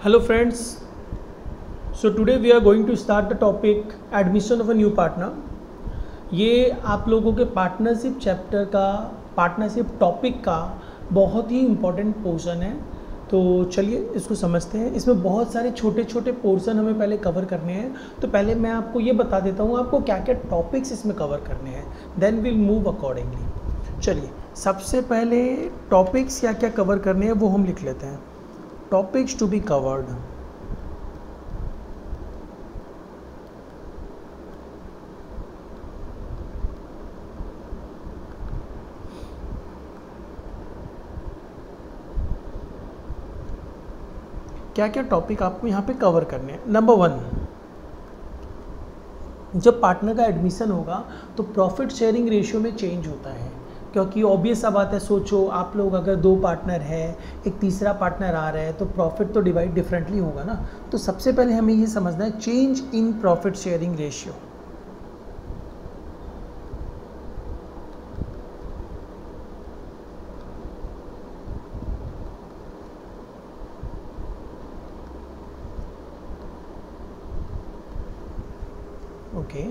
Hello friends, so today we are going to start the topic admission of a new partner. ये आप लोगों के partnership chapter का partnership topic का बहुत ही इम्पॉर्टेंट पोर्शन है। तो चलिए इसको समझते हैं। इसमें बहुत सारे छोटे छोटे पोर्शन हमें पहले कवर करने हैं। तो पहले मैं आपको ये बता देता हूँ आपको क्या क्या टॉपिक्स इसमें कवर करने हैं, देन विल मूव अकॉर्डिंगली। चलिए सबसे पहले टॉपिक्स क्या क्या कवर करने हैं वो हम लिख लेते हैं। Topics to be covered. क्या क्या टॉपिक आपको यहाँ पे कवर करने हैं। नंबर 1, जब पार्टनर का एडमिशन होगा तो प्रॉफिट शेयरिंग रेशियो में चेंज होता है, क्योंकि ऑब्वियस सा बात है। सोचो आप लोग अगर 2 पार्टनर है, एक तीसरा पार्टनर आ रहा है, तो प्रॉफिट तो डिवाइड डिफरेंटली होगा ना। तो सबसे पहले हमें ये समझना है change in profit sharing ratio. Okay,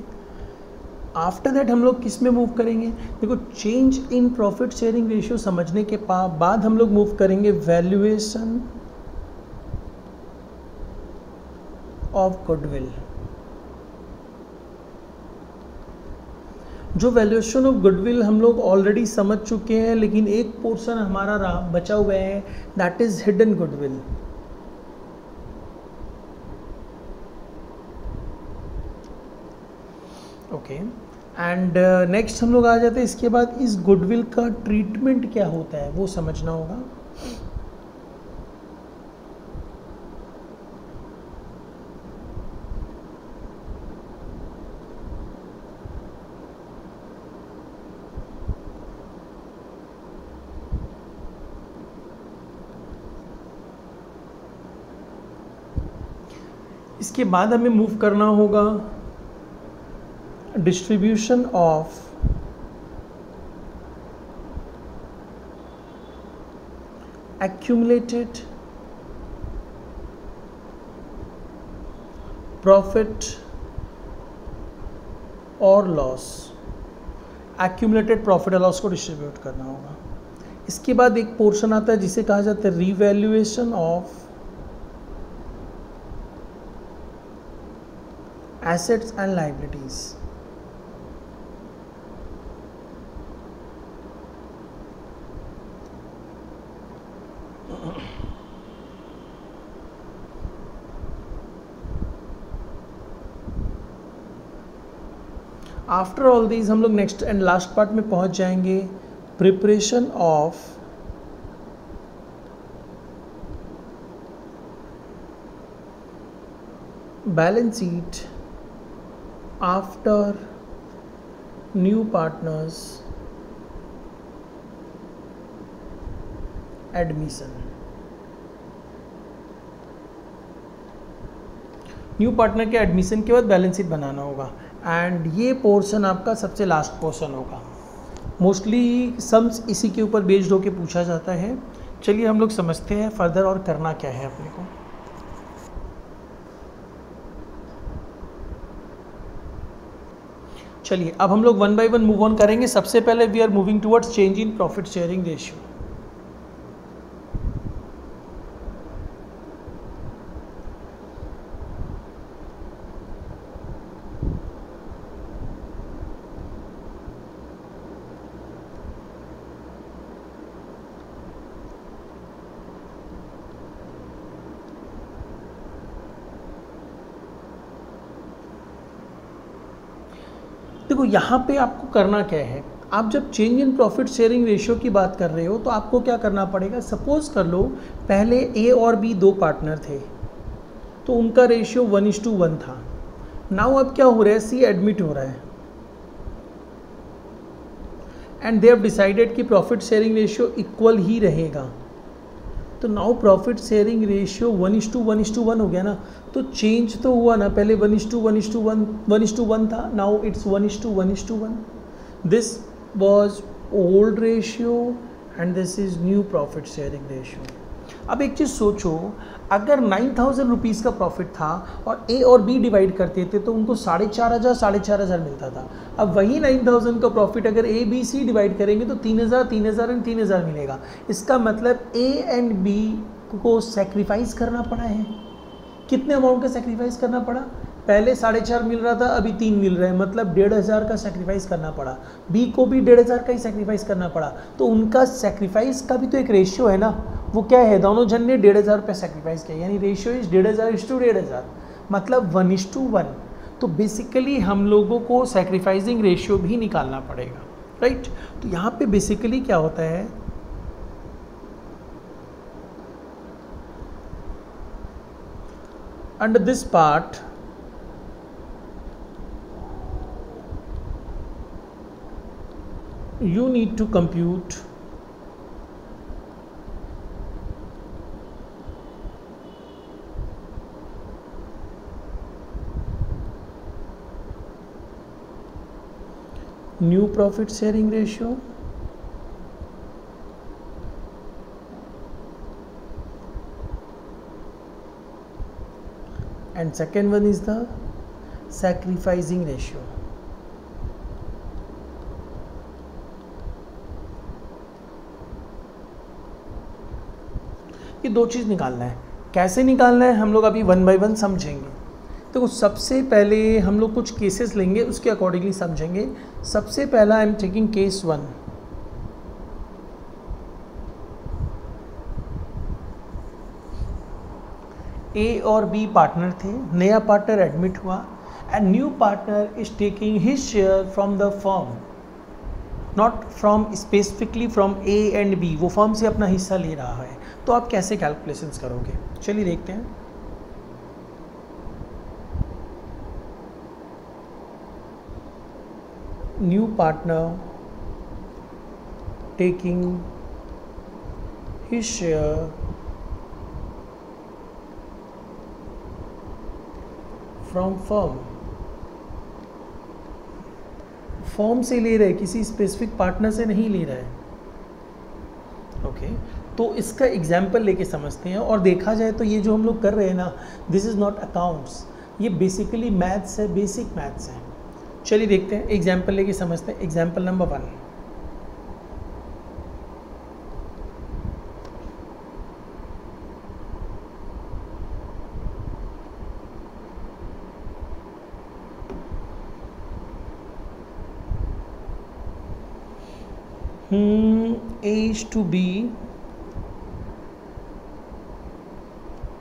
after that हम लोग किस में मूव करेंगे? देखो, change in profit sharing ratio समझने के बाद हम लोग मूव करेंगे वैल्यूएशन ऑफ गुडविल। जो वैल्यूएशन ऑफ गुडविल हम लोग ऑलरेडी समझ चुके हैं, लेकिन एक पोर्शन हमारा बचा हुआ है, that is hidden goodwill. Okay, and next हम लोग आ जाते हैं। इसके बाद इस गुडविल का ट्रीटमेंट क्या होता है वो समझना होगा। इसके बाद हमें मूव करना होगा डिस्ट्रीब्यूशन ऑफ accumulated profit और लॉस। accumulated प्रॉफिट और लॉस को डिस्ट्रीब्यूट करना होगा। इसके बाद एक पोर्शन आता है जिसे कहा जाता है revaluation of assets and liabilities. After all these हम लोग नेक्स्ट एंड लास्ट पार्ट में पहुंच जाएंगे, preparation of balance sheet after new partners admission. New partner के एडमिशन के बाद बैलेंस शीट बनाना होगा, एंड ये पोर्शन आपका सबसे लास्ट पोर्शन होगा। मोस्टली सम्स इसी के ऊपर बेस्ड होके पूछा जाता है। चलिए हम लोग समझते हैं फर्दर और करना क्या है अपने को। चलिए अब हम लोग 1 by 1 मूव ऑन करेंगे। सबसे पहले we are moving towards change in profit sharing ratio. देखो यहाँ पे आपको करना क्या है। आप जब change in profit sharing ratio की बात कर रहे हो तो आपको क्या करना पड़ेगा। सपोज कर लो पहले ए और बी 2 पार्टनर थे, तो उनका रेशियो 1:1 था। नाउ अब क्या हो रहा है, सी एडमिट हो रहा है एंड दे हैव डिसाइडेड कि प्रॉफिट शेयरिंग रेशियो इक्वल ही रहेगा। तो नाउ प्रॉफिट शेयरिंग रेशियो 1:1 हो गया ना। तो चेंज तो हुआ ना, पहले 1:1 था, now it's 1:1. This was old ratio and this is new profit sharing ratio. अब एक चीज़ सोचो, अगर 9,000 रुपीज़ का प्रॉफिट था और ए और बी डिवाइड करते थे तो उनको 4,500 मिलता था। अब वही 9,000 का प्रॉफिट अगर ए बी सी डिवाइड करेंगे तो 3,000 3,000 एंड 3,000 मिलेगा। इसका मतलब ए एंड बी को सेक्रीफाइस करना पड़ा है। कितने अमाउंट का सेक्रीफाइस करना पड़ा? पहले 4.5 मिल रहा था, अभी 3 मिल रहा है, मतलब 1,500 का सेक्रीफाइस करना पड़ा। बी को भी 1,500 का ही सेक्रीफाइस करना पड़ा। तो उनका सेक्रीफाइस का भी तो एक रेशियो है ना, वो क्या है, दोनों जन ने 1,500 रुपये सेक्रीफाइस किया, यानी रेशियो इज 1,500:1,500, मतलब 1:1। तो बेसिकली हम लोगों को सेक्रीफाइसिंग रेशियो भी निकालना पड़ेगा, राइट। तो यहाँ पे बेसिकली क्या होता है, under this part you need to compute new profit sharing ratio and second one is the sacrificing ratio। ये दो चीज़ निकालना है। कैसे निकालना है हम लोग अभी 1 by 1 समझेंगे। तो सबसे पहले हम लोग कुछ केसेस लेंगे, उसके अकॉर्डिंगली समझेंगे। सबसे पहला I am taking case 1। A और बी पार्टनर थे, नया पार्टनर एडमिट हुआ and new partner is taking his share from the firm, not from specifically from A and B, वो फर्म से अपना हिस्सा ले रहा है। तो आप कैसे कैलकुलेशंस करोगे, चलिए देखते हैं। New partner taking his share from firm, firm से ले रहे, किसी स्पेसिफिक पार्टनर से नहीं ले रहा है। ओके, तो इसका एग्जाम्पल लेके समझते हैं। और देखा जाए तो ये जो हम लोग कर रहे हैं ना, दिस इज़ नॉट अकाउंट्स, ये बेसिकली मैथ्स है, बेसिक मैथ्स है। चलिए देखते हैं, एग्जाम्पल लेके समझते हैं। Example number 1, A is to B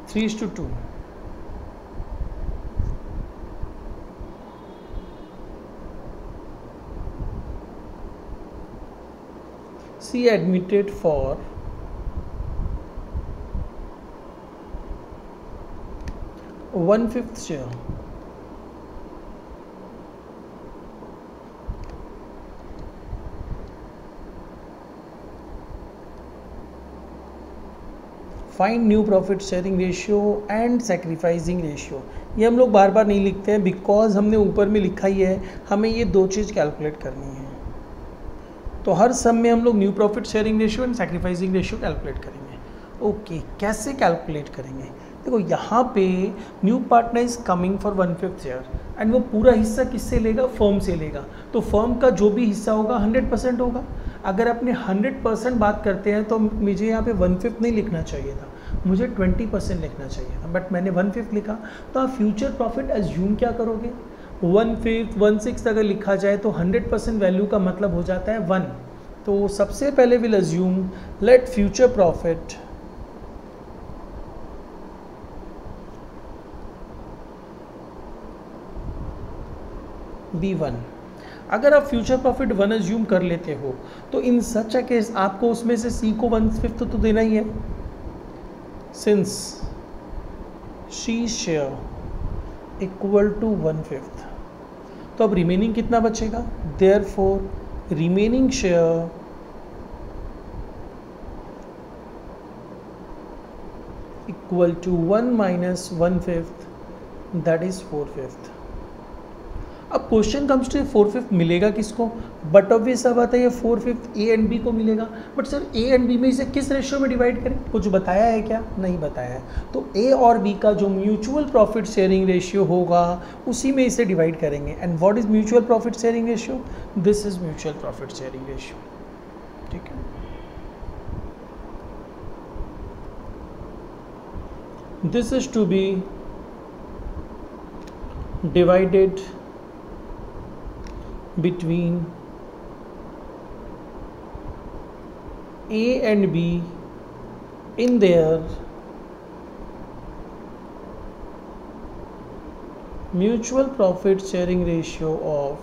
3:2. C admitted for 1/5 share. Find new profit sharing ratio and sacrificing ratio. ये हम लोग बार बार नहीं लिखते हैं बिकॉज हमने ऊपर में लिखा ही है, हमें ये दो चीज़ कैलकुलेट करनी है। तो हर सम में हम लोग new profit sharing ratio and sacrificing ratio calculate करेंगे। ओके, कैसे कैलकुलेट करेंगे? देखो यहाँ पे new partner is coming for 1/5 share and वो पूरा हिस्सा किससे लेगा? फर्म से लेगा। तो फर्म का जो भी हिस्सा होगा 100% होगा। अगर अपने 100% बात करते हैं तो मुझे यहाँ पे 1/5 नहीं लिखना चाहिए था, मुझे 20% लिखना चाहिए था, बट मैंने 1/5 लिखा। तो आप फ्यूचर प्रॉफिट एज्यूम क्या करोगे? 1/5 1/6 अगर लिखा जाए तो 100% वैल्यू का मतलब हो जाता है 1। तो सबसे पहले will assume let future profit be 1। अगर आप फ्यूचर प्रॉफिट 1 एज्यूम कर लेते हो तो इन सच अ केस आपको उसमें से सी को 1/5 तो देना ही है, since she share equal to 1/5। तो अब रिमेनिंग कितना बचेगा? Therefore remaining share equal to 1 - 1/5, that is 4/5। अब क्वेश्चन कम्स टू 4/5 मिलेगा किसको, बट ऑब्वियस सा बात है ये 4/5 ए एंड बी को मिलेगा। But sir A and B में इसे किस रेशियो में डिवाइड करें, कुछ बताया है क्या, नहीं बताया है। तो ए और बी का जो म्यूचुअल प्रॉफिट शेयरिंग रेशियो होगा उसी में इसे डिवाइड करेंगे। And what is mutual profit sharing ratio, this is mutual profit sharing ratio. ठीक है, this is to be divided between A and B in their mutual profit sharing ratio of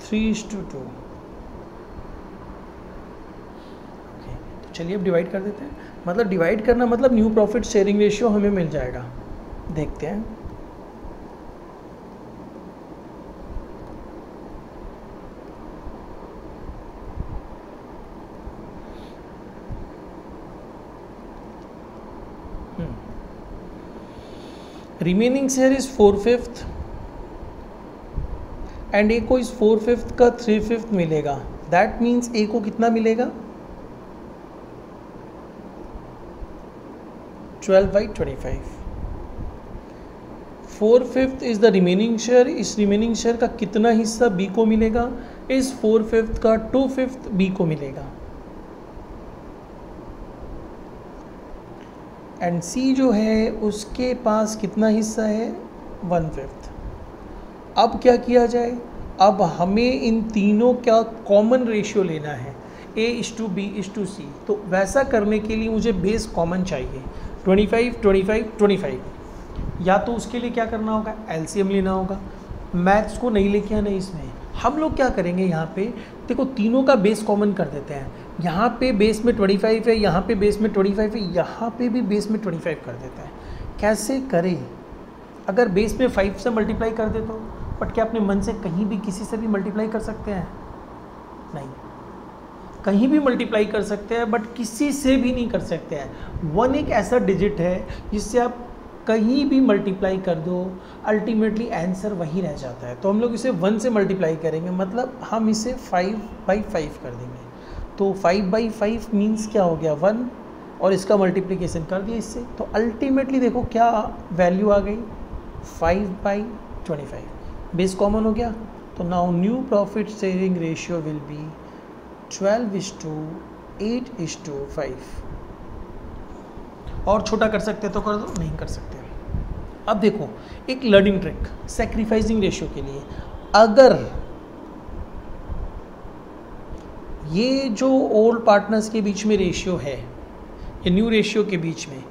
3:2। तो चलिए अब डिवाइड कर देते हैं। मतलब डिवाइड करना मतलब न्यू प्रॉफिट शेयरिंग रेशियो हमें मिल जाएगा, देखते हैं। रिमेनिंग शेयर इज 4/5 एंड ए को इस 4/5 का 3/5 मिलेगा। दैट मीन्स ए को कितना मिलेगा, 12/25। 4/5 इज द रिमेनिंग शेयर। इस रिमेनिंग शेयर का कितना हिस्सा बी को मिलेगा, इस 4/5 का 2/5 बी को मिलेगा। एंड सी जो है उसके पास कितना हिस्सा है, 1/5। अब क्या किया जाए, अब हमें इन तीनों का कॉमन रेशियो लेना है, A/B/C। तो वैसा करने के लिए मुझे बेस कॉमन चाहिए, 25, 25, 25। या तो उसके लिए क्या करना होगा, एलसीएम लेना होगा। मैथ्स को नहीं लेके आना इसमें। हम लोग क्या करेंगे, यहाँ पे देखो तीनों का बेस कॉमन कर देते हैं। यहाँ पे बेस में 25 है, यहाँ पे बेस में 25 है, यहाँ पे भी बेस में 25 कर देते हैं। कैसे करें, अगर बेस में 5 से मल्टीप्लाई कर दे तो, बट क्या अपने मन से कहीं भी किसी से भी मल्टीप्लाई कर सकते हैं, नहीं, कहीं भी मल्टीप्लाई कर सकते हैं बट किसी से भी नहीं कर सकते हैं। 1 एक ऐसा डिजिट है जिससे आप कहीं भी मल्टीप्लाई कर दो, अल्टीमेटली आंसर वही रह जाता है। तो हम लोग इसे 1 से मल्टीप्लाई करेंगे, मतलब हम इसे 5/5 कर देंगे। तो 5/5 मीन्स क्या हो गया, 1, और इसका मल्टीप्लिकेशन कर दिया इससे। तो अल्टीमेटली देखो क्या वैल्यू आ गई, 5/25। बेस कॉमन हो गया। तो now new profit sharing ratio will be 12:8:5। और छोटा कर सकते तो कर दो, नहीं कर सकते। अब देखो एक लर्निंग ट्रिक सैक्रिफाइसिंग रेशियो के लिए, अगर ये जो ओल्ड पार्टनर्स के बीच में रेशियो है, ये न्यू रेशियो के बीच में,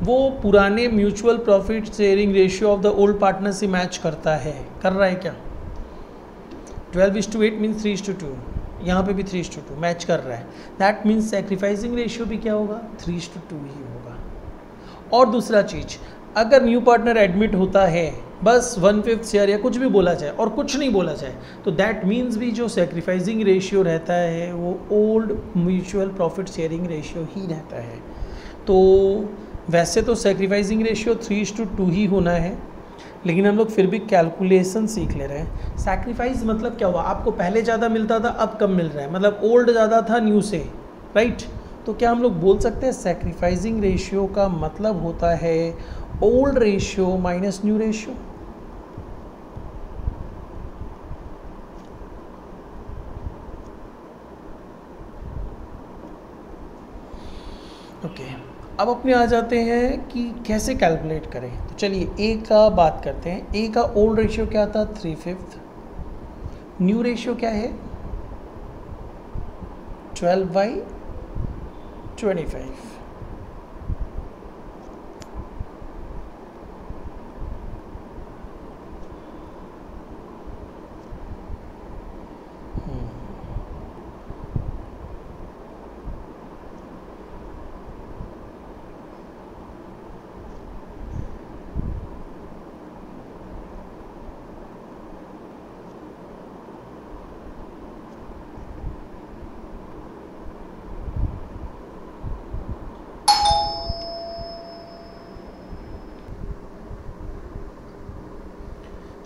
वो पुराने mutual profit sharing ratio of the old partner से मैच करता है, कर रहा है क्या, 12:8 मीन्स 3:2, यहाँ पे भी 3:2 मैच कर रहा है। दैट मीन्स सैक्रिफाइसिंग रेशियो भी क्या होगा, 3:2 ही होगा। और दूसरा चीज़, अगर न्यू पार्टनर एडमिट होता है, बस 1/5 शेयर या कुछ भी बोला जाए और कुछ नहीं बोला जाए, तो दैट मीन्स भी जो सैक्रिफाइसिंग रेशियो रहता है वो old mutual profit sharing ratio ही रहता है। तो वैसे तो सैक्रिफाइसिंग रेशियो 3:2 ही होना है, लेकिन हम लोग फिर भी कैलकुलेशन सीख ले रहे हैं। सैक्रिफाइस मतलब क्या हुआ, आपको पहले ज़्यादा मिलता था, अब कम मिल रहा है, मतलब ओल्ड ज़्यादा था न्यू से, राइट। तो क्या हम लोग बोल सकते हैं सैक्रिफाइसिंग रेशियो का मतलब होता है old ratio minus new ratio. Okay, अब अपने आ जाते हैं कि कैसे कैलकुलेट करें। तो चलिए ए का बात करते हैं। ए का ओल्ड रेशियो क्या था, 3/5। न्यू रेशियो क्या है, 12/25।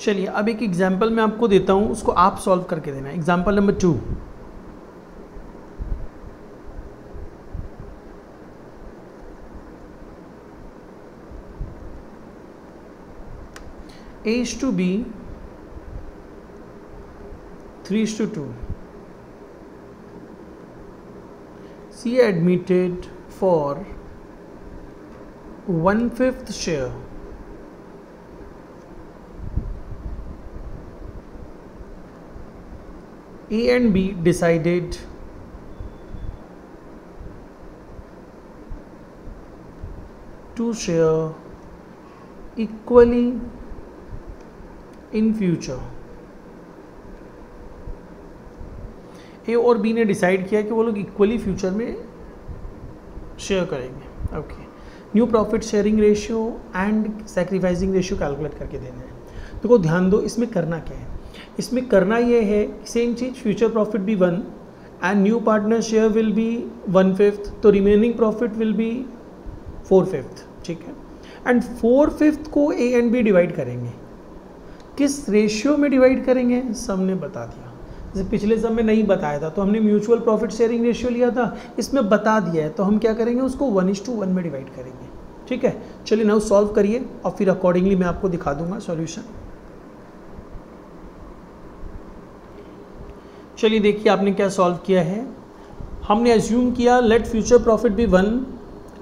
चलिए अब एक एग्जाम्पल मैं आपको देता हूँ, उसको आप सॉल्व करके देना। Example number 2, A is to B 3:2. C admitted for 1/5 share. A and B decided to share equally in future. ए और बी ने डिसाइड किया कि वो लोग इक्वली फ्यूचर में शेयर करेंगे। Okay, new profit sharing ratio and sacrificing ratio calculate करके देना है। देखो ध्यान दो, इसमें करना क्या है, इसमें करना ये है सेम चीज, फ्यूचर प्रॉफिट भी 1 and new partner share will B 1/5, तो रिमेनिंग प्रॉफिट विल बी 4/5, ठीक है। एंड 4/5 को ए एंड बी डिवाइड करेंगे, किस रेशियो में डिवाइड करेंगे, सब ने बता दिया। जैसे पिछले सब में नहीं बताया था तो हमने म्यूचुअल प्रॉफिट शेयरिंग रेशियो लिया था, इसमें बता दिया है तो हम क्या करेंगे, उसको 1:1 में डिवाइड करेंगे, ठीक है। चलिए नाउ सॉल्व करिए और फिर अकॉर्डिंगली मैं आपको दिखा दूंगा सॉल्यूशन। चलिए देखिए आपने क्या सॉल्व किया है। हमने अज्यूम किया let future profit be 1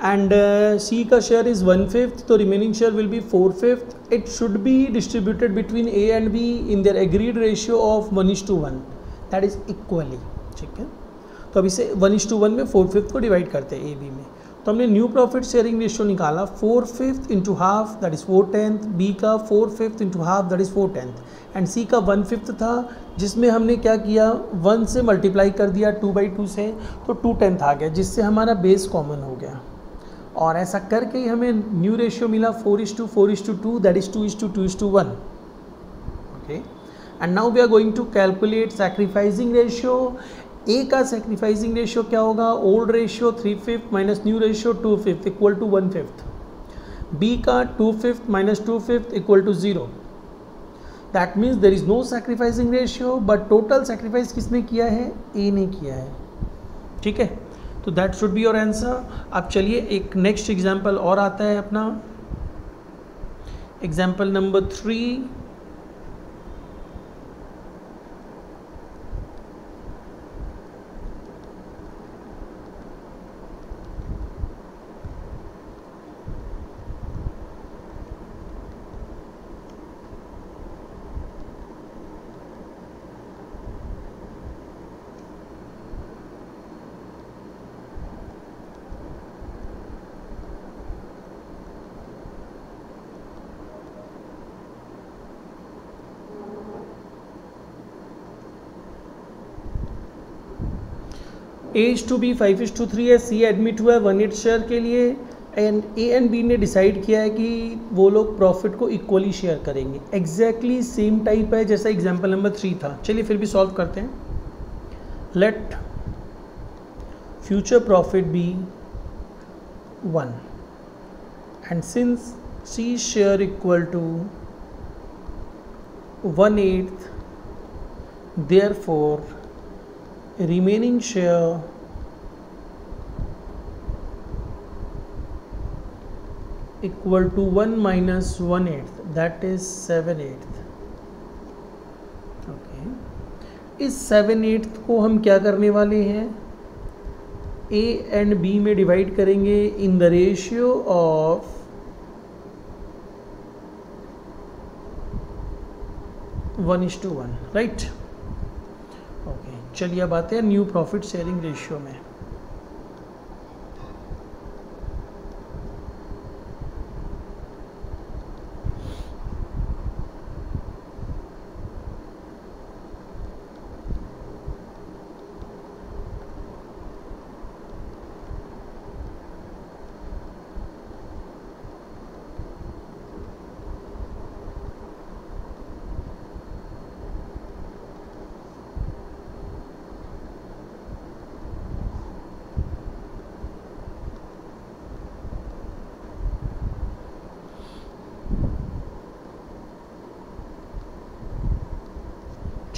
and C का शेयर इज़ 1/5, तो remaining share will be 4/5। It should be distributed between A and B in their agreed ratio ऑफ 1:1, दैट इज इक्वली, ठीक है। तो अब इसे 1:1 में 4/5 को डिवाइड करते हैं ए बी में। तो हमने न्यू प्रॉफिट शेयरिंग रेशियो निकाला 4/5 into half that is 4/10, B का 4/5 into half that is 4/10 and C का 1/5 था, जिसमें हमने क्या किया 1 से मल्टीप्लाई कर दिया 2/2 से, तो 2/10 आ गया, जिससे हमारा बेस कॉमन हो गया। और ऐसा करके ही हमें न्यू रेशियो मिला 4:4:2 that is 2:2:1। Okay, and now we are going to calculate sacrificing ratio. A का सैक्रिफाइसिंग रेशियो क्या होगा, old ratio 3/5 minus new ratio 2/5 equal to 1/5। B का 2/5 minus 2/5 equal to 0। That means there is no sacrificing ratio, but total sacrifice किसने किया है, ए ने किया है, ठीक है। तो that should be your answer. अब चलिए एक नेक्स्ट एग्जाम्पल और आता है अपना, example number 3। A is to B 5:3 है, सी एडमिट हुआ है 1/8 शेयर के लिए एंड ए एंड बी ने डिसाइड किया है कि वो लोग प्रॉफिट को इक्वली शेयर करेंगे। एग्जैक्टली सेम टाइप है जैसा एग्जाम्पल नंबर 3 था। चलिए फिर भी सॉल्व करते हैं। Let future profit be 1 and since C share equal to 1/8 therefore remaining share equal to 1 minus 1/8 that is 7/8। Okay, इस 7/8 को हम क्या करने वाले हैं, ए एंड बी में डिवाइड करेंगे इन द रेशियो ऑफ 1:1, राइट। ओके, चलिए अब आते हैं न्यू प्रॉफिट शेयरिंग रेशियो में।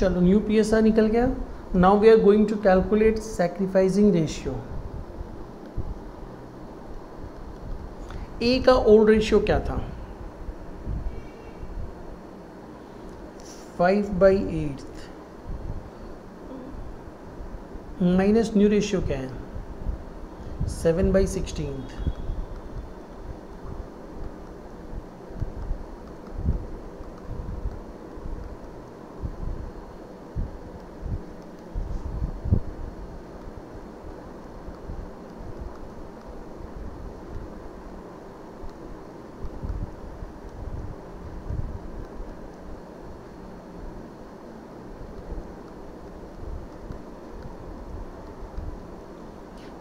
चलो न्यू PSR निकल गया. Now we are going to calculate sacrificing ratio. A का ओल्ड रेशियो क्या था? 5/8 माइनस न्यू रेशियो क्या है? 7/16.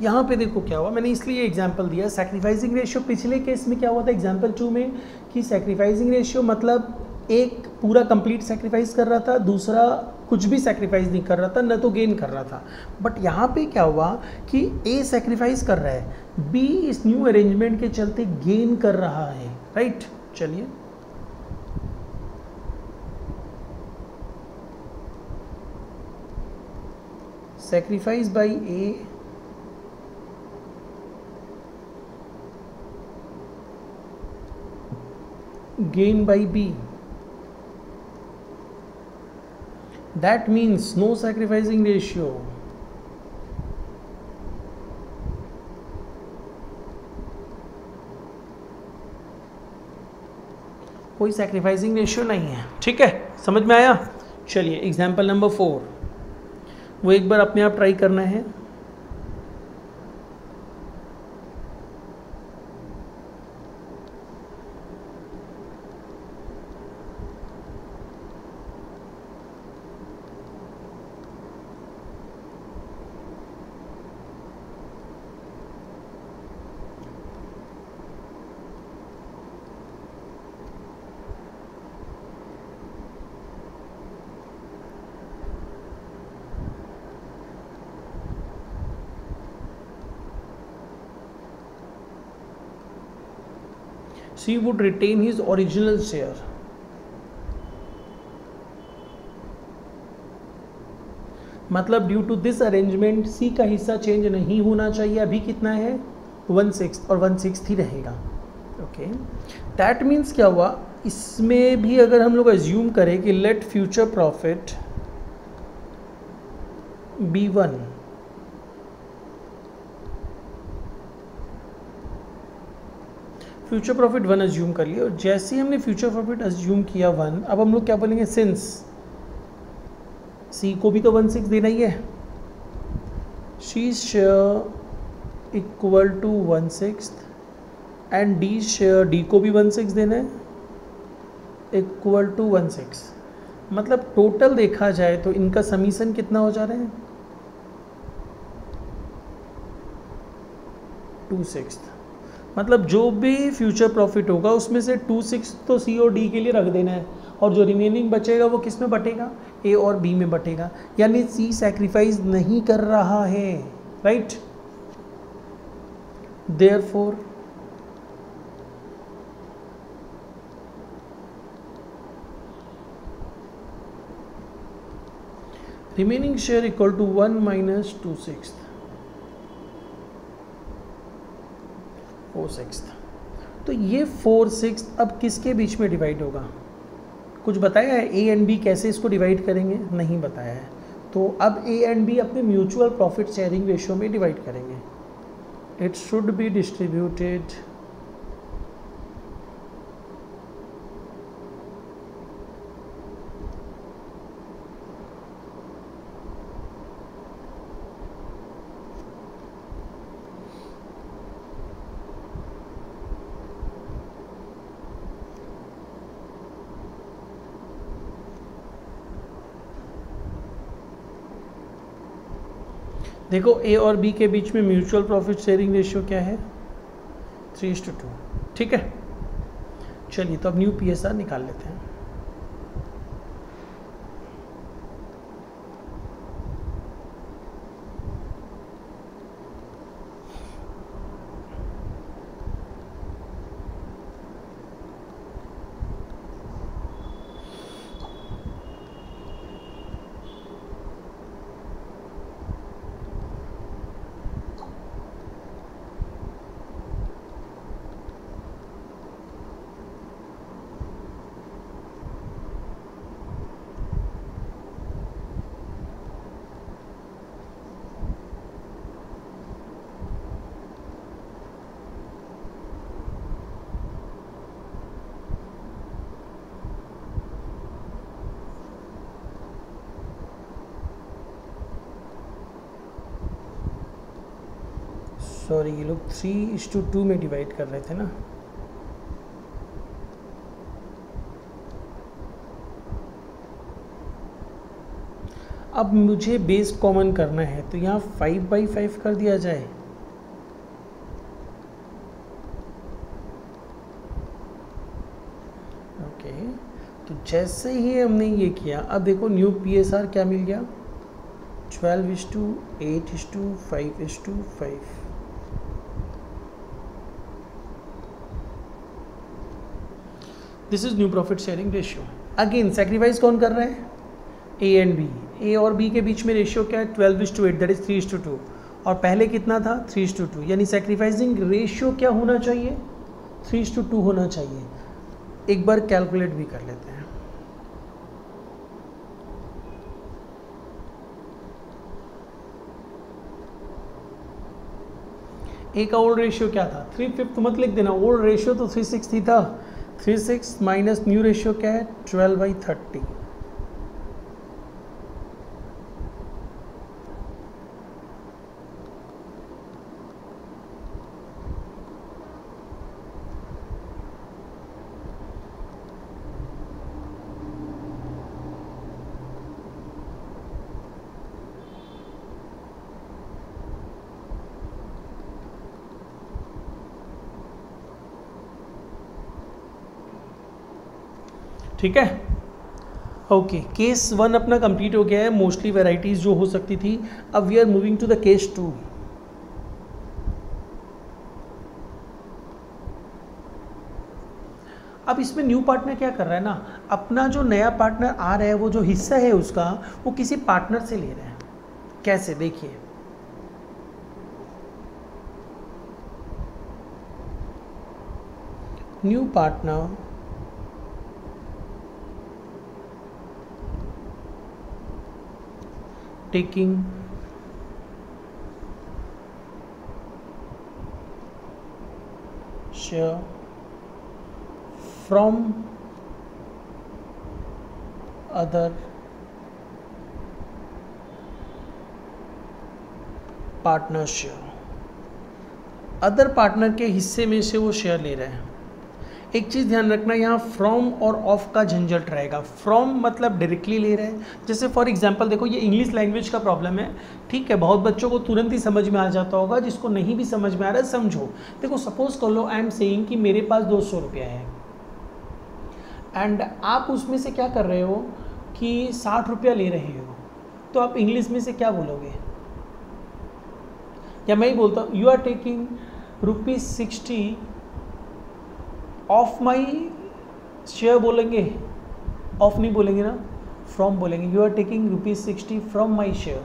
यहाँ पे देखो क्या हुआ, मैंने इसलिए एग्जांपल दिया. सैक्रिफाइसिंग रेशियो पिछले केस में क्या हुआ था एग्जांपल 2 में, कि सैक्रिफाइसिंग रेशियो मतलब एक पूरा कंप्लीट सैक्रिफाइस कर रहा था, दूसरा कुछ भी सैक्रिफाइस नहीं कर रहा था, न तो गेन कर रहा था. बट यहाँ पे क्या हुआ कि ए सैक्रिफाइस कर रहा है, बी इस न्यू अरेंजमेंट के चलते गेन कर रहा है. राइट, चलिए sacrifice by A gain by B. That means no sacrificing ratio. कोई सैक्रिफाइसिंग रेशियो नहीं है. ठीक है, समझ में आया? चलिए एग्जाम्पल नंबर 4 वो एक बार अपने आप ट्राई करना है. C would retain his original share. मतलब due to this arrangement C का हिस्सा चेंज नहीं होना चाहिए. अभी कितना है? 1/6 और 1/6 ही रहेगा. ओके, दैट मीन्स क्या हुआ, इसमें भी अगर हम लोग अज्यूम करें कि let future profit be 1, future profit 1 assume कर लिया. और जैसे ही हमने फ्यूचर प्रॉफिट अज्यूम किया 1, अब हम लोग क्या बोलेंगे, सिंस सी को भी तो 1/6 देना ही है, she share equal to 1/6 and D share, D को भी 1/6 देना है इक्वल टू 1/6. मतलब टोटल देखा जाए तो इनका समीशन कितना हो जा रहा है? 2/6. मतलब जो भी फ्यूचर प्रॉफिट होगा उसमें से 2/6 तो सी और डी के लिए रख देना है, और जो रिमेनिंग बचेगा वो किस में बटेगा? ए और बी में बटेगा. यानी सी सैक्रिफाइस नहीं कर रहा है. Right, therefore remaining share equal to 1 minus 2/6 4/6. तो ये 4/6 अब किसके बीच में डिवाइड होगा? कुछ बताया है ए एंड बी कैसे इसको डिवाइड करेंगे? नहीं बताया है. तो अब ए एंड बी अपने म्यूचुअल प्रॉफिट शेयरिंग रेशियो में डिवाइड करेंगे. इट शुड बी डिस्ट्रीब्यूटेड देखो ए और बी के बीच में म्यूचुअल प्रॉफिट शेयरिंग रेशियो क्या है? 3:2. ठीक है, चलिए तो अब न्यू PSR निकाल लेते हैं. सॉरी ये लोग 3:2 में डिवाइड कर रहे थे ना। अब मुझे बेस कॉमन करना है तो यहाँ 5/5 कर दिया जाए। ओके, तो जैसे ही हमने ये किया, अब देखो न्यू PSR क्या मिल गया, 12:8:5:5। This is new profit sharing ratio. Again sacrifice कौन कर रहा है, A एंड B। A और B के बीच में रेशियो क्या है, 12:8, दैट इज 3:2। और पहले कितना था, 3:2, यानी सेक्रीफाइसिंग रेशियो क्या होना चाहिए, 3:2 होना चाहिए। एक बार कैलकुलेट भी कर लेते हैं। ए का ओल्ड रेशियो क्या था, 3/5 मत लिख देना, ओल्ड रेशियो तो 3:6 ही था। 3:6 माइनस न्यू रेशियो क्या है, 12/30। ठीक है, ओके। केस 1 अपना कंप्लीट हो गया है, मोस्टली वेराइटीज जो हो सकती थी। अब we are moving to the case 2। अब इसमें न्यू पार्टनर क्या कर रहा है ना, अपना जो नया पार्टनर आ रहा है वो जो हिस्सा है उसका, वो किसी पार्टनर से ले रहा है। कैसे, देखिए, new partner taking share from other partner share, other partner के हिस्से में से वो शेयर ले रहे हैं। एक चीज़ ध्यान रखना, यहाँ फ्रॉम और ऑफ का झंझट रहेगा। फ्रॉम मतलब डायरेक्टली ले रहे हैं, जैसे फॉर एग्जांपल देखो, ये इंग्लिश लैंग्वेज का प्रॉब्लम है, ठीक है, बहुत बच्चों को तुरंत ही समझ में आ जाता होगा, जिसको नहीं भी समझ में आ रहा है समझो। देखो सपोज कर लो, आई एम सेइंग कि मेरे पास 200 रुपया है एंड आप उसमें से क्या कर रहे हो कि 60 रुपया ले रहे हो, तो आप इंग्लिश में से क्या बोलोगे, या मैं ही बोलता हूँ, you are taking ₹60 of my share, बोलेंगे, ऑफ नहीं बोलेंगे ना, फ्रॉम बोलेंगे। You are taking ₹60 from my share,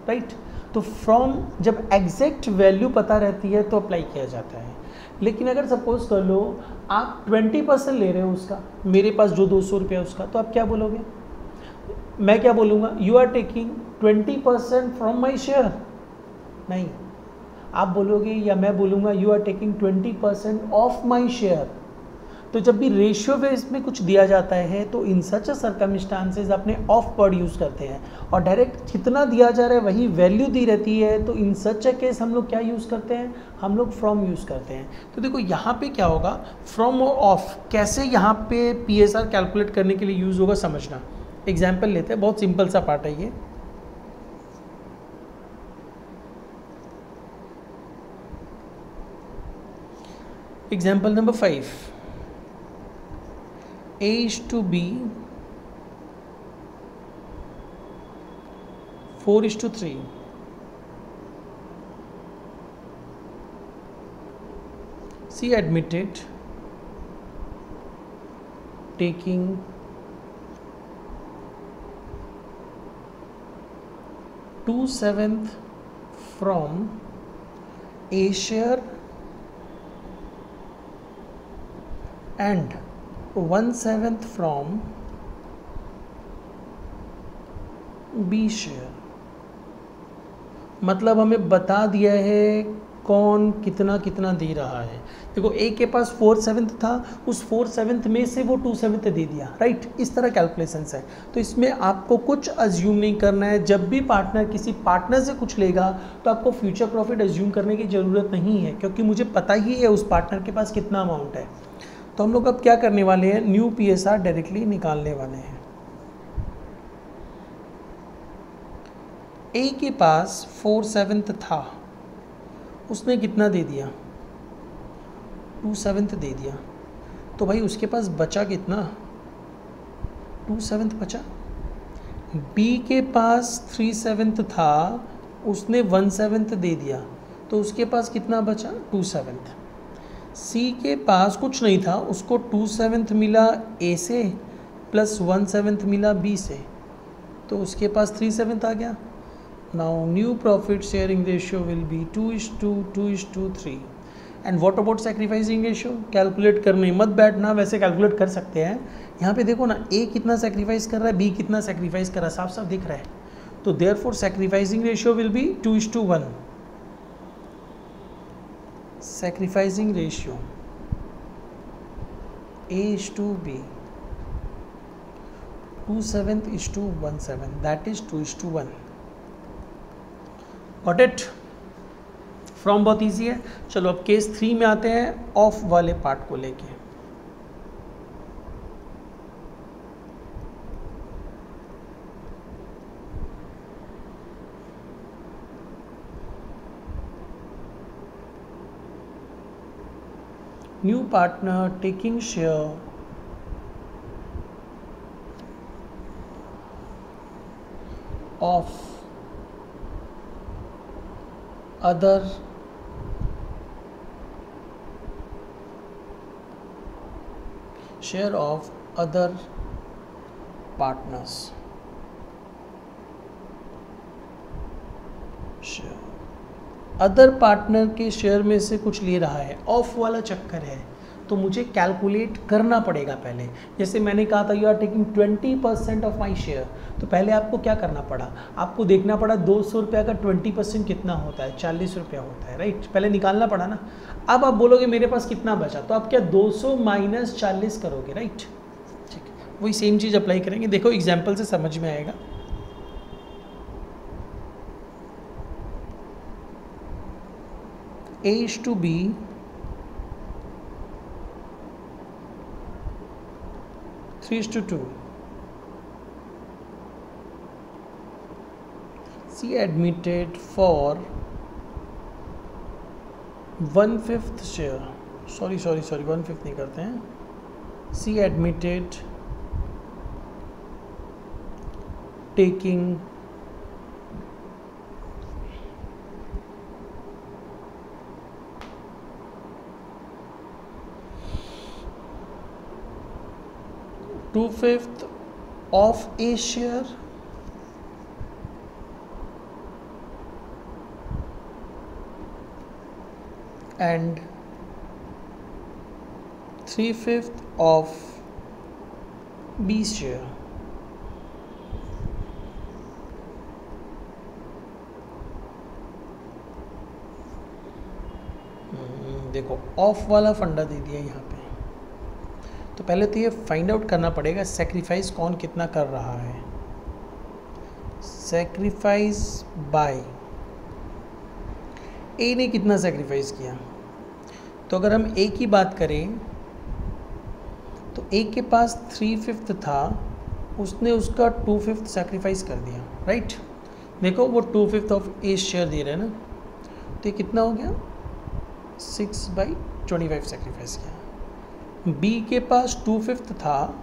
right. तो फ्रॉम जब एग्जैक्ट वैल्यू पता रहती है तो अप्लाई किया जाता है। लेकिन अगर सपोज कर लो आप 20% ले रहे हो उसका, मेरे पास जो 200 रुपया उसका, तो आप क्या बोलोगे, मैं क्या बोलूँगा, you are taking 20% from my share, नहीं, आप बोलोगे या मैं बोलूँगा you are taking 20% of my share. तो जब भी रेशियो बेस में कुछ दिया जाता है तो इन सच सर्कमस्टांसेस अपने ऑफ वर्ड यूज़ करते हैं, और डायरेक्ट कितना दिया जा रहा है वही वैल्यू दी रहती है, तो इन सच अ केस हम लोग क्या यूज़ करते हैं, हम लोग फ्रॉम यूज़ करते हैं। तो देखो यहाँ पे क्या होगा, फ्रॉम और ऑफ कैसे यहाँ पे PSR कैलकुलेट करने के लिए यूज़ होगा, समझना। एग्जाम्पल लेते हैं, बहुत सिंपल सा पार्ट है ये। Example number 5, A:B 4:3। C admitted taking 2/7 from A share and 1/7 from B share. मतलब हमें बता दिया है कौन कितना कितना दे रहा है। देखो ए के पास 4/7 था, उस 4/7 में से वो 2/7 दे दिया, राइट। इस तरह कैलकुलेशंस है। तो इसमें आपको कुछ अज्यूम नहीं करना है। जब भी पार्टनर किसी पार्टनर से कुछ लेगा तो आपको फ्यूचर प्रॉफिट अज्यूम करने की ज़रूरत नहीं है, क्योंकि मुझे पता ही है उस पार्टनर के पास कितना अमाउंट है। तो हम लोग अब क्या करने वाले हैं, न्यू PSR डायरेक्टली निकालने वाले हैं। ए के पास 4/7 था, उसने कितना दे दिया, 2/7 दे दिया। तो भाई उसके पास बचा कितना, 2/7 बचा। बी के पास 3/7 था, उसने 1/7 दे दिया, तो उसके पास कितना बचा, 2/7। सी के पास कुछ नहीं था, उसको 2/7 मिला ए से प्लस 1/7 मिला बी से, तो उसके पास 3/7 आ गया। Now new profit sharing ratio will be 2:3. And what about sacrificing ratio? Calculate करने मत बैठना, वैसे कैलकुलेट कर सकते हैं। यहाँ पे देखो ना, ए कितना सेक्रीफाइस कर रहा है, बी कितना सेक्रीफाइस कर रहा है, साफ साफ दिख रहा है। तो therefore sacrificing ratio will be 2:1. Sacrificing ratio A:B 2/7:1/7, that is 2:1. Got it. From बहुत ईजी है। चलो अब केस 3 में आते हैं, ऑफ वाले पार्ट को लेके। New partner taking share of other share of other partners share, other partner के शेयर में से कुछ ले रहा है। ऑफ वाला चक्कर है, तो मुझे कैलकुलेट करना पड़ेगा पहले। जैसे मैंने कहा था, you are taking 20% of my share, तो पहले आपको क्या करना पड़ा, आपको देखना पड़ा 200 रुपये का 20% कितना होता है, 40 रुपया होता है, राइट। पहले निकालना पड़ा ना। अब आप बोलोगे मेरे पास कितना बचा, तो आप क्या 200 - 40 करोगे, राइट। ठीक है, वही सेम चीज़ अप्लाई करेंगे। देखो एग्जाम्पल से समझ में आएगा। A:B 3:2. C admitted for 1/5 share. Sorry 1/5 नहीं करते हैं। C admitted taking (2/5) of a share and 3/5 of B share. देखो ऑफ वाला फंडा दे दिया यहाँ पे। तो पहले तो ये फाइंड आउट करना पड़ेगा सेक्रीफाइस कौन कितना कर रहा है। सेक्रीफाइस बाय ए ने कितना सेक्रीफाइस किया। तो अगर हम ए की बात करें तो ए के पास 3/5 था, उसने उसका 2/5 सेक्रीफाइस कर दिया, राइट। देखो वो 2/5 ऑफ ए शेयर दे रहे हैं ना, तो ये कितना हो गया 6/25 सेक्रीफाइस किया। बी के पास 2/5 था,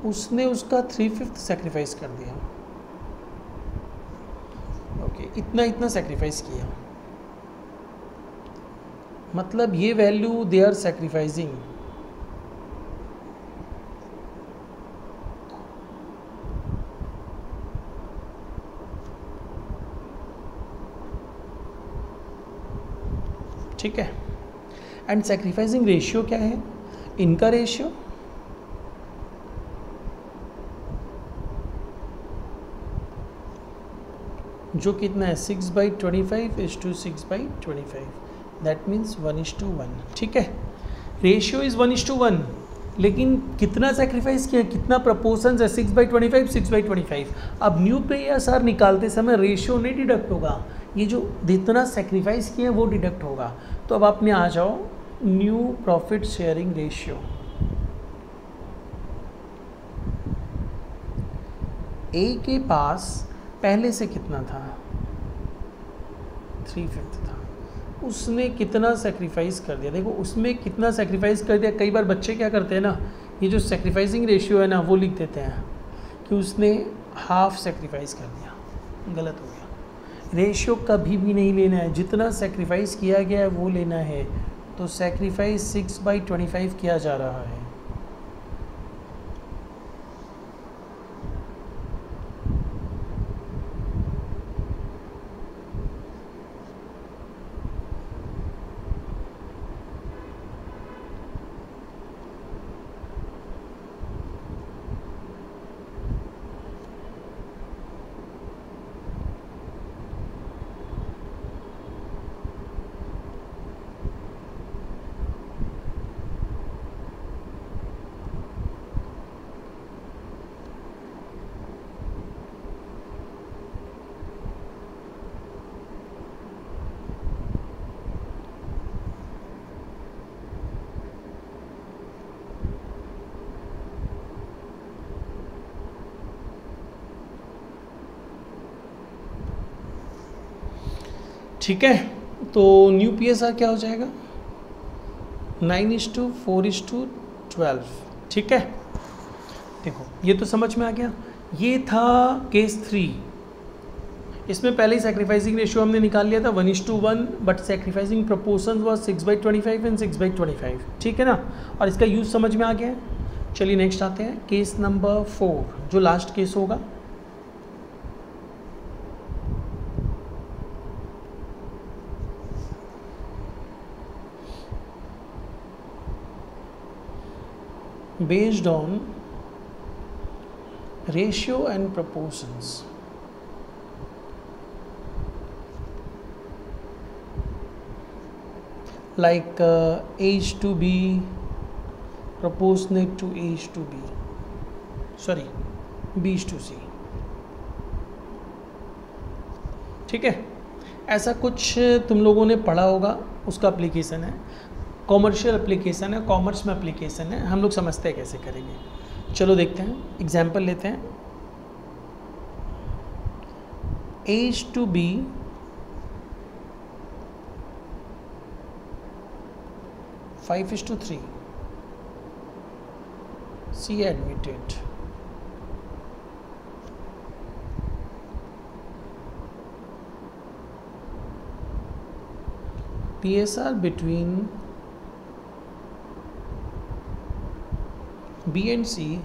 उसने उसका 3/5 सेक्रीफाइस कर दिया। ओके, इतना सेक्रीफाइस किया, मतलब ये वैल्यू दे आर सेक्रीफाइसिंग। ठीक है। एंड सेक्रीफाइसिंग रेशियो क्या है, इनका रेशियो जो कितना है 6/25 इज टू 6/25, दैट मीन्स 1:1। ठीक है, रेशियो इज़ 1:1, लेकिन कितना सेक्रीफाइस किया, कितना प्रपोर्शन है 6/25, 6/25। अब न्यू PSR निकालते समय रेशियो नहीं डिडक्ट होगा, ये जो जितना सेक्रीफाइस किया वो डिडक्ट होगा। तो अब आपने आ जाओ न्यू प्रॉफिट शेयरिंग रेशियो। ए के पास पहले से कितना था, 3/5 था, उसने कितना सेक्रीफाइस कर दिया। देखो उसमें कितना सेक्रीफाइस कर दिया, कई बार बच्चे क्या करते हैं ना, ये जो सेक्रीफाइसिंग रेशियो है ना वो लिख देते हैं कि उसने हाफ सेक्रीफाइस कर दिया, गलत हो गया। रेशियो कभी भी नहीं लेना है, जितना सेक्रीफाइस किया गया है वो लेना है। तो सेक्रीफाइस 6/25 किया जा रहा है। ठीक है, तो न्यू PSR क्या हो जाएगा 9:4:12। ठीक है, देखो ये तो समझ में आ गया। ये था केस 3, इसमें पहले ही सेक्रीफाइसिंग रेशियो हमने निकाल लिया था 1:1, but sacrificing proportion was 6/25 and 6/25। ठीक है ना, और इसका यूज़ समझ में आ गया है। चलिए नेक्स्ट आते हैं, केस नंबर 4 जो लास्ट केस होगा। Based on ratio and proportions, like H to B proportionate to H to B, sorry B to C। ठीक है, ऐसा कुछ तुम लोगों ने पढ़ा होगा, उसका एप्लीकेशन है, कॉमर्शियल एप्लीकेशन है, कॉमर्स में एप्लीकेशन है, हम लोग समझते हैं कैसे करेंगे। चलो देखते हैं, एग्जाम्पल लेते हैं। H to B (5:3), C admitted, PSR between B and C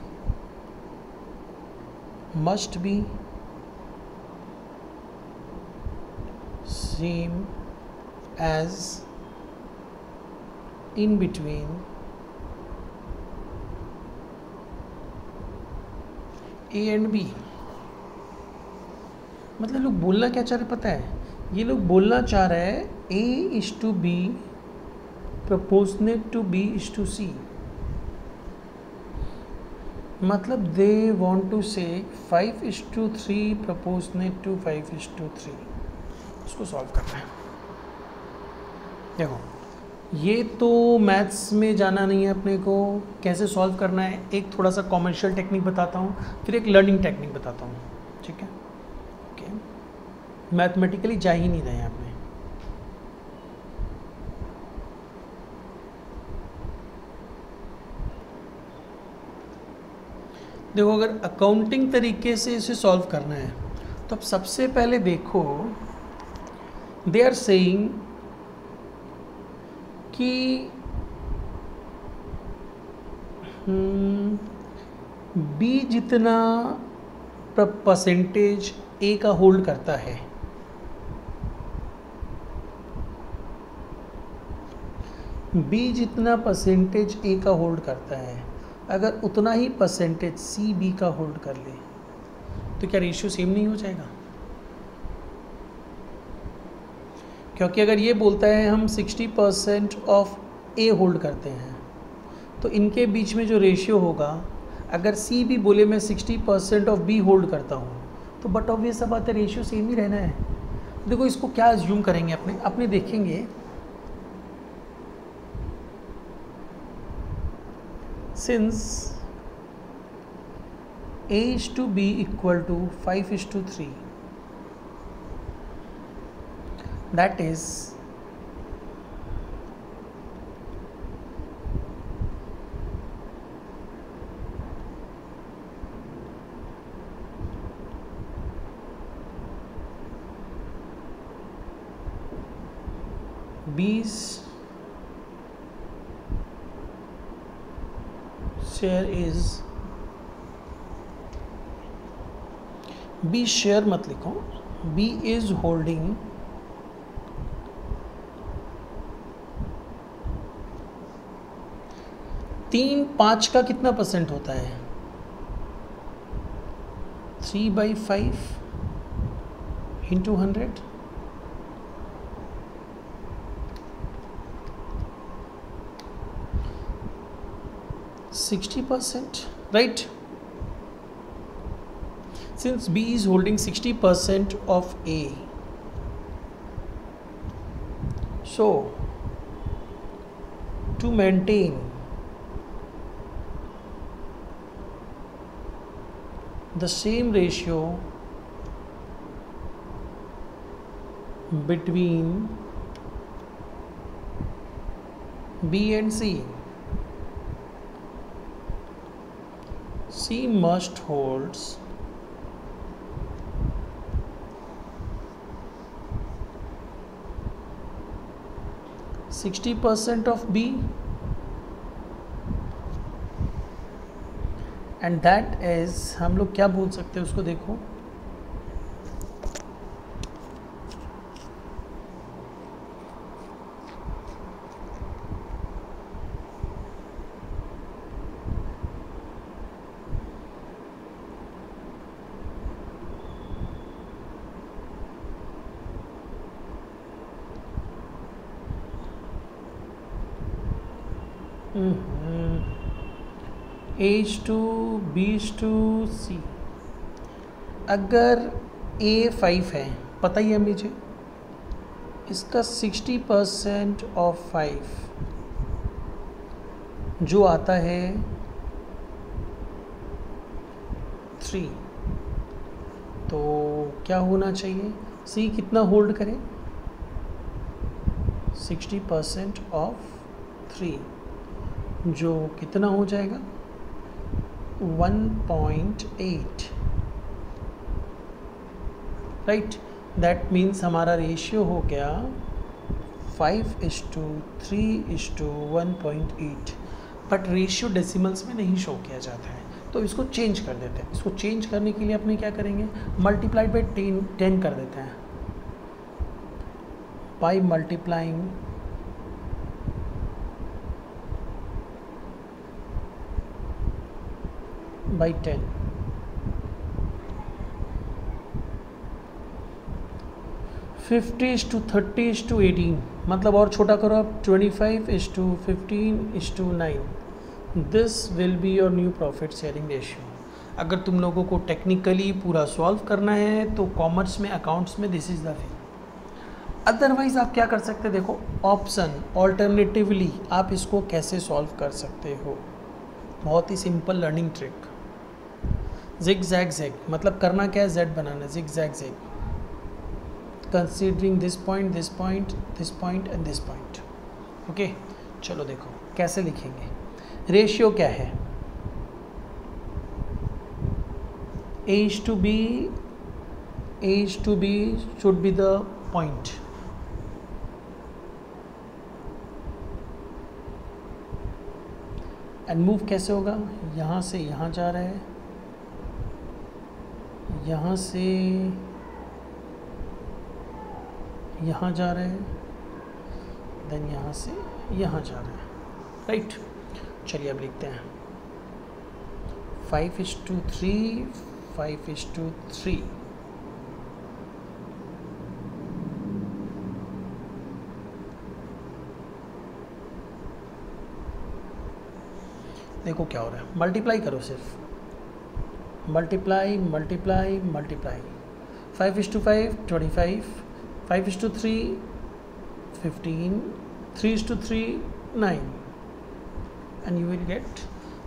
must be same as in between A and B। मतलब लोग बोलना क्या चाह रहे पता है, ये लोग बोलना चाह रहे हैं A:B proportionate to B:C। मतलब दे वॉन्ट टू से 5:3 proportionate to 5:3। उसको सॉल्व करना है। देखो ये तो मैथ्स में जाना नहीं है अपने को, कैसे सॉल्व करना है, एक थोड़ा सा कॉमर्शियल टेक्निक बताता हूँ, फिर एक लर्निंग टेक्निक बताता हूँ। ठीक है, ओके, मैथमेटिकली जा ही नहीं रहे हैं आपने। देखो अगर अकाउंटिंग तरीके से इसे सॉल्व करना है तो अब सबसे पहले देखो, दे आर सेइंग कि बी जितना परसेंटेज ए का होल्ड करता है, बी जितना परसेंटेज ए का होल्ड करता है, अगर उतना ही परसेंटेज सी बी का होल्ड कर ले तो क्या रेशियो सेम नहीं हो जाएगा? क्योंकि अगर ये बोलता है हम 60% ऑफ ए होल्ड करते हैं, तो इनके बीच में जो रेशियो होगा, अगर सी भी बोले मैं 60% ऑफ बी होल्ड करता हूँ, तो बट ऑब्वियस सा बात है रेशियो सेम ही रहना है। देखो इसको क्या अज्यूम करेंगे अपने देखेंगे, since A/B equal to 5:3, that is B's share is, B share मत लिखो, B इज होल्डिंग 3/5 का कितना परसेंट होता है? 3/5 into 100, 60%, right? Since B is holding 60% of A, so to maintain the same ratio between B and C, C must holds 60% of B, and that is, हम लोग क्या बोल सकते हैं उसको देखो, A/B/C, अगर A 5 है, पता ही है मुझे, इसका 60% ऑफ 5 जो आता है 3, तो क्या होना चाहिए? C कितना होल्ड करे? 60% ऑफ 3, जो कितना हो जाएगा? 1.8, राइट? दैट मीन्स हमारा रेशियो हो गया 5:3:1.8, बट रेशियो डेसिमल्स में नहीं शो किया जाता है, तो इसको चेंज कर देते हैं। इसको चेंज करने के लिए अपने क्या करेंगे? मल्टीप्लाइड बाई 10 कर देते हैं, by multiplying by 10, fifty is to 30:18, मतलब और छोटा करो आप, 25:15:9, this will be your new profit sharing ratio. अगर तुम लोगों को टेक्निकली पूरा सॉल्व करना है तो कॉमर्स में, अकाउंट्स में this is the way. Otherwise आप क्या कर सकते हैं, देखो ऑप्शन, ऑल्टरनेटिवली आप इसको कैसे सॉल्व कर सकते हो, बहुत ही simple learning trick. Zig zag zag मतलब करना क्या है, जेड बनाना, zig zag zag, considering this point, this point, this point and this point. Okay, चलो देखो कैसे लिखेंगे। रेशियो क्या है? A/B should be the point, and move कैसे होगा? यहाँ से यहाँ जा रहा है, यहाँ से यहाँ जा रहा है, देन यहाँ से यहाँ जा रहा है, राइट? चलिए अब लिखते हैं 5:3, 5:3, देखो क्या हो रहा है, मल्टीप्लाई करो, सिर्फ multiply multiply multiply, 5:5 25, 5:3 15, 3:3 9, and you will get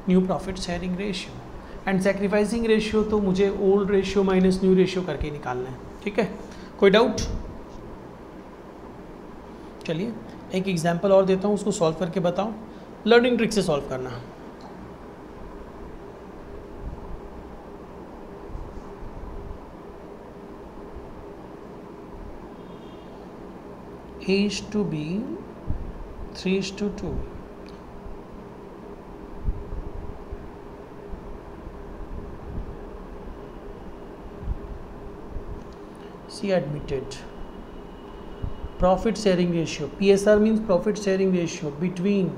new profit sharing ratio. And sacrificing ratio तो मुझे old ratio minus new ratio करके निकालना है, ठीक है, कोई डाउट? चलिए एक एग्जांपल और देता हूँ, उसको सॉल्व करके बताओ, लर्निंग ट्रिक से सॉल्व करना। A:B 3:2, C admitted. Profit sharing ratio, PSR means profit sharing ratio between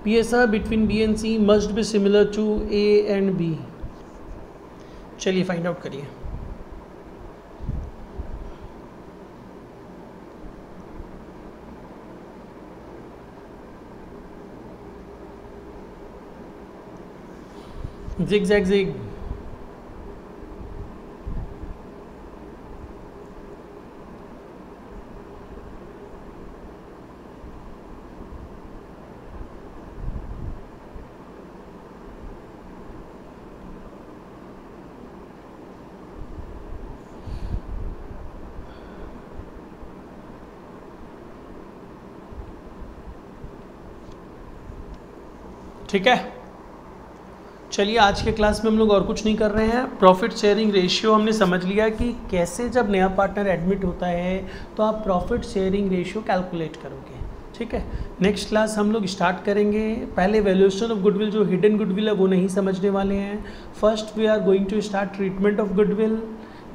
PSR between B and C must be similar to A and B. चलिए फाइंड आउट करिए। zigzag zig, ठीक है। चलिए आज के class में हम लोग और कुछ नहीं कर रहे हैं, प्रॉफिट शेयरिंग रेशियो हमने समझ लिया कि कैसे जब नया पार्टनर एडमिट होता है तो आप प्रॉफिट शेयरिंग रेशियो कैलकुलेट करोगे, ठीक है। नेक्स्ट क्लास हम लोग स्टार्ट करेंगे, पहले वैल्यूएशन ऑफ गुडविल, जो हिडन गुडविल है वो नहीं समझने वाले हैं। First we are going to start treatment of goodwill,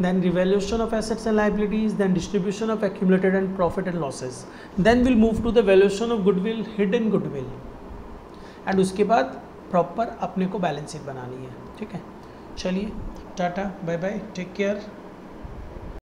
then revaluation of assets and liabilities, then distribution of accumulated and profit and losses, then we'll move to the valuation of goodwill, hidden goodwill, and उसके बाद proper अपने को balance sheet बनानी है, ठीक है। चलिए tata bye bye, take care.